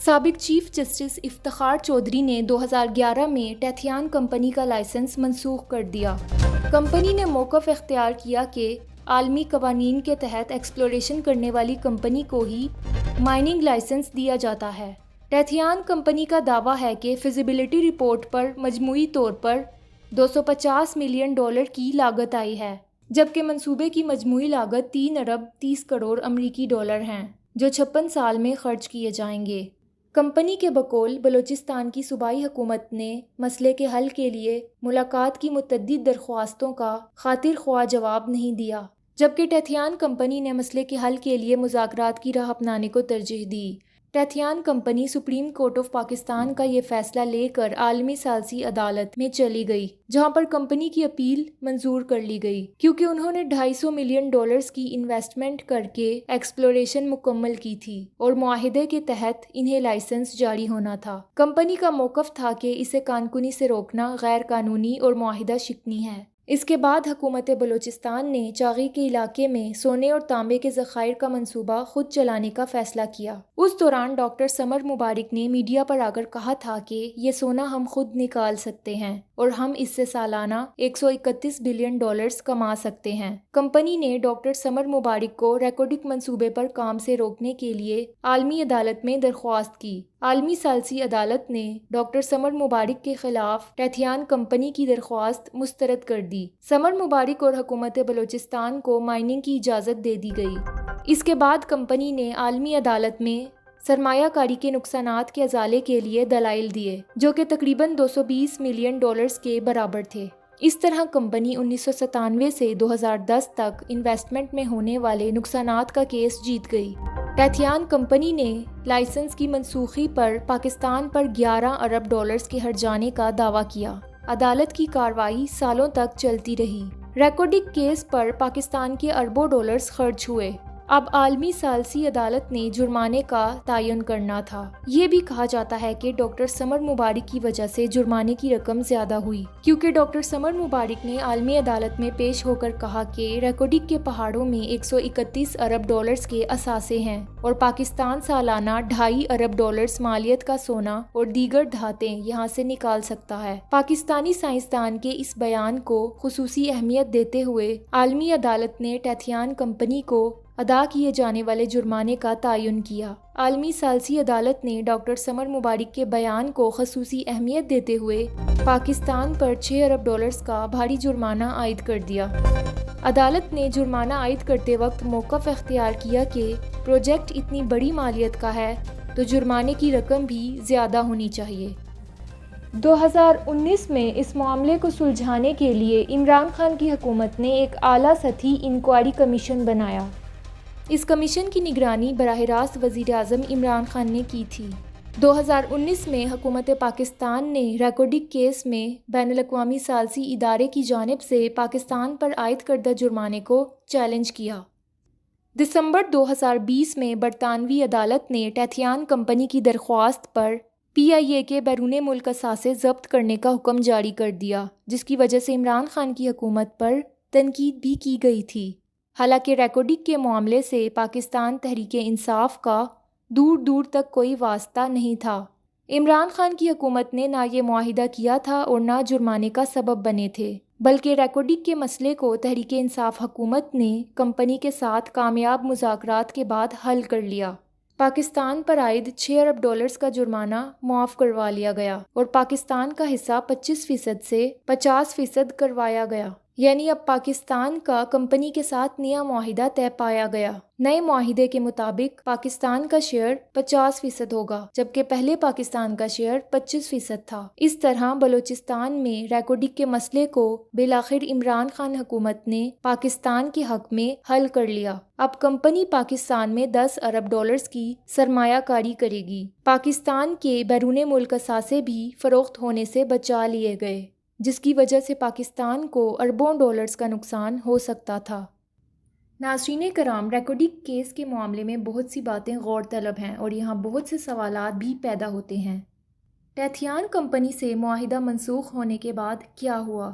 سابق chief justice Iftikhar Chaudhry نے 2011 میں ٹیتھیان کمپنی کا لائسنس منسوخ کر دیا۔ کمپنی نے موقف اختیار کیا کہ عالمی قوانین کے تحت ایکسپلوریشن کرنے والی کمپنی کو ہی مائننگ لائسنس دیا جاتا ہے۔ ٹیتھیان کمپنی کا دعویٰ ہے کہ فیزیبلٹی رپورٹ پر مجموعی طور پر $250 ملین کی لاگت آئی ہے، جبکہ منصوبے کی مجموعی لاگت 3 ارب 30 کروڑ امریکی ڈالر ہیں، جو 56 سال میں خرچ کیے جائیں گے۔ کمپنی کے بقول بلوچستان کی صوبائی حکومت نے مسئلے کے حل کے لیے ملاقات کی متعدد درخواستوں کا خاطر خواہ جواب نہیں دیا، جبکہ ٹیتھیان کمپنی نے مسئلے کے حل کے لیے مذاکرات کی راہ اپنانے کو ترجیح دی۔ ٹیتھیان company supreme court of Pakistan کا یہ فیصلہ لے کر عالمی ثالثی عدالت میں چلی گئی، جہاں پر کمپنی کی اپیل منظور کر لی گئی، کیونکہ انہوں نے $250 ملین کی انویسٹمنٹ کر کے ایکسپلوریشن مکمل کی تھی اور معاہدے کے تحت انہیں لائسنس جاری ہونا تھا۔ کمپنی کا موقف تھا کہ اسے کانکنی سے روکنا غیر قانونی اور معاہدہ شکنی ہے۔ اس کے بعد حکومت بلوچستان نے چاغی کے علاقے میں سونے اور تانبے کے ذخائر کا منصوبہ خود چلانے کا فیصلہ کیا۔ اس دوران ڈاکٹر سمر مبارک نے میڈیا پر آ کر کہا تھا کہ یہ سونا ہم خود نکال سکتے ہیں اور ہم اس سے سالانہ $131 بلین کما سکتے ہیں۔ کمپنی نے ڈاکٹر سمر مبارک کو ریکورڈک منصوبے پر کام سے روکنے کے لیے عالمی عدالت میں درخواست کی۔ عالمی ثالثی عدالت نے ڈاکٹر سمر مبارک کے خلاف ٹیتھیان کمپنی کی درخواست مسترد کر دی۔ سمر مبارک اور حکومت بلوچستان کو مائننگ کی اجازت دے دی گئی۔ اس کے بعد کمپنی نے عالمی عدالت میں سرمایہ کاری کے نقصانات کے ازالے کے لیے دلائل دیے، جو کہ تقریباً $220 ملین کے برابر تھے۔ اس طرح کمپنی 1997 سے 2010 تک انویسٹمنٹ میں ہونے والے نقصانات کا کیس جیت گئی۔ ٹیتھیان کمپنی نے لائسنس کی منسوخی پر پاکستان پر $11 ارب کے ہرجانے کا دعویٰ کیا۔ عدالت کی کارروائی سالوں تک چلتی رہی۔ ریکارڈک کیس پر پاکستان کے اربوں ڈالرز خرچ ہوئے۔ اب عالمی ثالثی عدالت نے جرمانے کا تعین کرنا تھا۔ یہ بھی کہا جاتا ہے کہ ڈاکٹر سمر مبارک کی وجہ سے جرمانے کی رقم زیادہ ہوئی، کیونکہ ڈاکٹر سمر مبارک نے عالمی عدالت میں پیش ہو کر کہا کہ ریکارڈک کے پہاڑوں میں $131 ارب کے اثاثے ہیں اور پاکستان سالانہ $2.5 ارب مالیت کا سونا اور دیگر دھاتیں یہاں سے نکال سکتا ہے۔ پاکستانی سائنسدان کے اس بیان کو خصوصی اہمیت دیتے ہوئے عالمی عدالت نے ٹیتھیان کمپنی کو ادا کیے جانے والے جرمانے کا تعین کیا۔ عالمی ثالثی عدالت نے ڈاکٹر سمر مبارک کے بیان کو خصوصی اہمیت دیتے ہوئے پاکستان پر $6 ارب کا بھاری جرمانہ عائد کر دیا۔ عدالت نے جرمانہ عائد کرتے وقت موقف اختیار کیا کہ پروجیکٹ اتنی بڑی مالیت کا ہے تو جرمانے کی رقم بھی زیادہ ہونی چاہیے۔ 2019 میں اس معاملے کو سلجھانے کے لیے عمران خان کی حکومت نے ایک اعلیٰ سطحی انکوائری کمیشن بنایا۔ اس کمیشن کی نگرانی براہ راست وزیر اعظم عمران خان نے کی تھی۔ 2019 میں حکومت پاکستان نے ریکارڈک کیس میں بین الاقوامی ثالثی ادارے کی جانب سے پاکستان پر عائد کردہ جرمانے کو چیلنج کیا۔ دسمبر 2020 میں برطانوی عدالت نے ٹیتھیان کمپنی کی درخواست پر PIA کے بیرون ملک اثاثے ضبط کرنے کا حکم جاری کر دیا، جس کی وجہ سے عمران خان کی حکومت پر تنقید بھی کی گئی تھی۔ حالانکہ ریکارڈک کے معاملے سے پاکستان تحریک انصاف کا دور دور تک کوئی واسطہ نہیں تھا۔ عمران خان کی حکومت نے نہ یہ معاہدہ کیا تھا اور نہ جرمانے کا سبب بنے تھے، بلکہ ریکارڈک کے مسئلے کو تحریک انصاف حکومت نے کمپنی کے ساتھ کامیاب مذاکرات کے بعد حل کر لیا۔ پاکستان پر عائد $6 ارب کا جرمانہ معاف کروا لیا گیا اور پاکستان کا حصہ 25% سے 50% کروایا گیا، یعنی اب پاکستان کا کمپنی کے ساتھ نیا معاہدہ طے پایا گیا۔ نئے معاہدے کے مطابق پاکستان کا شیئر 50% ہوگا، جبکہ پہلے پاکستان کا شیئر 25% تھا۔ اس طرح بلوچستان میں ریکارڈک کے مسئلے کو بالآخر عمران خان حکومت نے پاکستان کے حق میں حل کر لیا۔ اب کمپنی پاکستان میں $10 ارب کی سرمایہ کاری کرے گی۔ پاکستان کے بیرون ملک اثاثے بھی فروخت ہونے سے بچا لیے گئے، جس کی وجہ سے پاکستان کو اربوں ڈالرز کا نقصان ہو سکتا تھا۔ ناظرین کرام، ریکارڈک کیس کے معاملے میں بہت سی باتیں غور طلب ہیں اور یہاں بہت سے سوالات بھی پیدا ہوتے ہیں۔ ٹیتھیان کمپنی سے معاہدہ منسوخ ہونے کے بعد کیا ہوا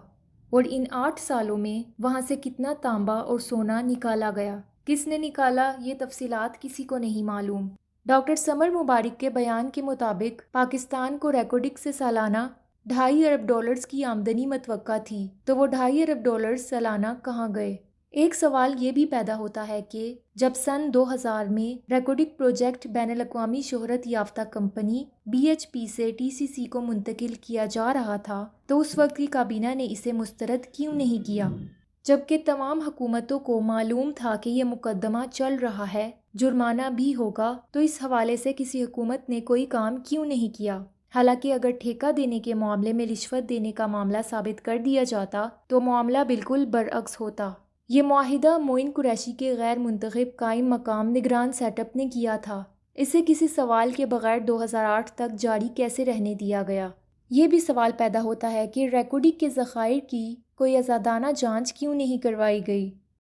اور ان 8 سالوں میں وہاں سے کتنا تانبا اور سونا نکالا گیا؟ کس نے نکالا، یہ تفصیلات کسی کو نہیں معلوم۔ ڈاکٹر سمر مبارک کے بیان کے مطابق پاکستان کو ریکارڈک سے سالانہ $2.5 ارب کی آمدنی متوقع تھی، تو وہ $2.5 سالانہ کہاں گئے؟ ایک سوال یہ بھی پیدا ہوتا ہے کہ جب سن 2000 میں ریکارڈک پروجیکٹ بین الاقوامی شہرت یافتہ کمپنی BHP سے TCC کو منتقل کیا جا رہا تھا تو اس وقت کی کابینہ نے اسے مسترد کیوں نہیں کیا، جبکہ تمام حکومتوں کو معلوم تھا کہ یہ مقدمہ چل رہا ہے، جرمانہ بھی ہوگا، تو اس حوالے سے کسی حکومت نے کوئی کام کیوں نہیں کیا؟ حالانکہ اگر ٹھیکہ دینے کے معاملے میں رشوت دینے کا معاملہ ثابت کر دیا جاتا تو معاملہ بالکل برعکس ہوتا۔ یہ معاہدہ معین قریشی کے غیر منتخب قائم مقام نگران سیٹ اپ نے کیا تھا، اسے کسی سوال کے بغیر 2008 تک جاری کیسے رہنے دیا گیا؟ یہ بھی سوال پیدا ہوتا ہے کہ ریکارڈک کے ذخائر کی کوئی آزادانہ جانچ کیوں نہیں کروائی گئی؟